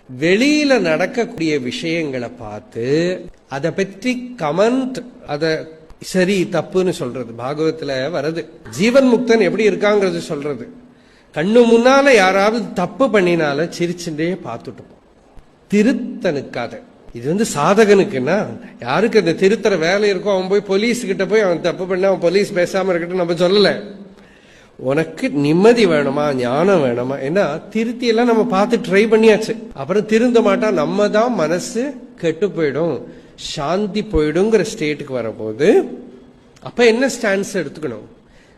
வெளியில நடக்கக்கூடிய விஷயங்களை பார்த்து அதை பற்றி கமெண்ட், அத சரி தப்புன்னு சொல்றது பாகவத்துல வருது. ஜீவன் முக்தன் எப்படி இருக்காங்கிறது சொல்றது. கண்ணு முன்னால யாராவது தப்பு பண்ணினால சிரிச்சுட்டே பார்த்துட்டோம். திருத்தனுக்காத. இது சாதகனுக்குன்னா, யாருக்கு அந்த திருத்தர வேலை இருக்கோ அவன் போய் போலீஸ் கிட்ட போய் அவன் தப்பு பண்ண அவன் போலீஸ் பேசாம இருக்கட்டும் நம்ம சொல்லல. உனக்கு நிம்மதி வேணுமா, ஞானம் வேணுமா? ஏன்னா திருத்தி எல்லாம் நம்ம பார்த்து ட்ரை பண்ணியாச்சு. அப்புறம் திருந்த மாட்டா, நம்ம தான் மனசு கெட்டு போயிடும், சாந்தி போயிடுங்கிற ஸ்டேட்டுக்கு வரபோது அப்ப என்ன ஸ்டாண்ட்ஸ் எடுத்துக்கணும்?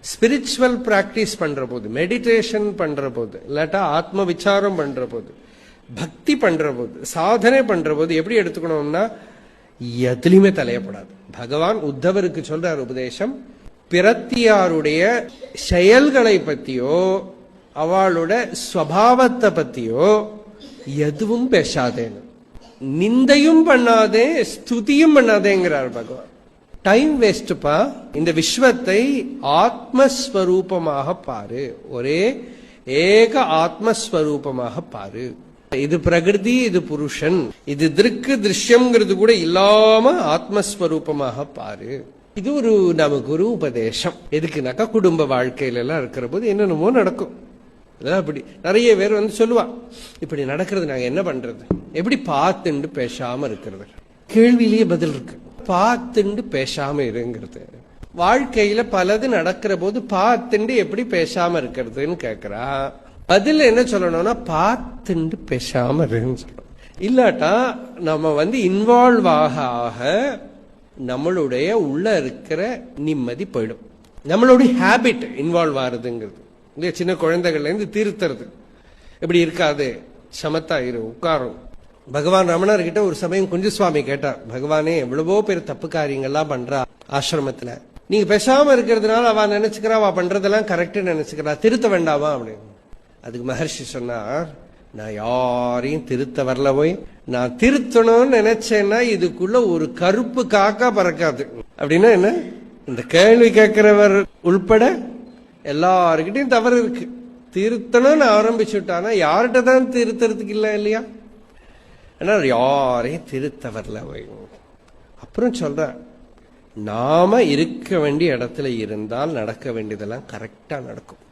ஸ்பிரிச்சுவல் பிராக்டிஸ் பண்ற போது, மெடிடேஷன் பண்ற போது, இல்லாட்டா ஆத்ம விசாரம் பண்ற போது, பக்தி பண்ற போது, சாதனை பண்ற போது எப்படி எடுத்துக்கணும்னா எதுலையுமே தலையப்படாது. பகவான் உத்தவருக்கு சொல்றார் உபதேசம், பிரத்தியாருடைய செயல்களை பத்தியோ அவளோட ஸ்வபாவத்தை பத்தியோ எதுவும் பேசாதேன்னு. நிந்தையும் பண்ணாதே, ஸ்துதியும் பண்ணாதேங்கிறார் பகவான். டைம் வேஸ்ட்பா. இந்த விஸ்வத்தை ஆத்மஸ்வரூபமாக பாரு, ஒரே ஏக ஆத்மஸ்வரூபமாக பாரு. இது பிரகிருதி, இது புருஷன், இது திருக்கு திருஷ்யம்ங்கிறது கூட இல்லாம ஆத்மஸ்வரூபமாக பாரு. இது நமக்கு ஒரு உபதேசம். எதுக்குனாக்கா குடும்ப வாழ்க்கையில எல்லாம் இருக்கிற போது என்னென்னமோ நடக்கும். அப்படி நிறைய பேர் சொல்லுவா, இப்படி நடக்கிறது நாங்க என்ன பண்றது, எப்படி பார்த்துண்டு பேசாம இருக்கிறது. கேள்வியிலேயே பதில் இருக்கு, பார்த்துண்டு பேசாம இருங்கிறது. வாழ்க்கையில பலது நடக்கிற போது பார்த்துண்டு எப்படி பேசாம இருக்கிறதுன்னு கேக்குறா. பதில் என்ன சொல்லணும்னா பார்த்துண்டு பேசாம இருன்னு சொல்லணும். இல்லாட்டா நம்ம இன்வால்வ் ஆக ஆக நம்மளுடைய உள்ள இருக்கிற நிம்மதி போயிடும். நம்மளுடைய ஹேபிட் இன்வால்வ் ஆகுதுங்கிறது இல்லையா? சின்ன குழந்தைகள்ல இருந்து திருத்துறது எப்படி இருக்காது, சமத்தா இரு, உட்காரும். பகவான் ரமணர் கிட்ட ஒரு சமயம் குஞ்சுசுவாமி கேட்டார், பகவானே எவ்வளவோ பேர் தப்பு காரியங்கள்லாம் பண்றா ஆசிரமத்துல, நீங்க பேசாம இருக்கிறதுனால அவ நினைச்சுக்கிறா அவ பண்றதெல்லாம் கரெக்ட் நினைச்சுக்கிறா, திருத்த வேண்டாமா அப்படின்னு. அதுக்கு மகர்ஷி சொன்னார், நான் யாரையும் திருத்த வரல, போய் நான் திருத்தணும்னு நினைச்சேன்னா இதுக்குள்ள ஒரு கருப்பு காக்கா பறக்காது. அப்படின்னா என்ன? இந்த கேள்வி கேட்கிறவர் உள்பட எல்லாருக்கிட்டையும் தவறு இருக்கு. திருத்தணும்னு ஆரம்பிச்சுட்டானா யார்கிட்ட தான் திருத்தறதுக்கு இல்லை இல்லையா? ஆனா யாரையும் திருத்த வரல. அப்புறம் சொல்ற, நாம இருக்க வேண்டிய இடத்துல இருந்தால் நடக்க வேண்டியதெல்லாம் கரெக்டா நடக்கும்.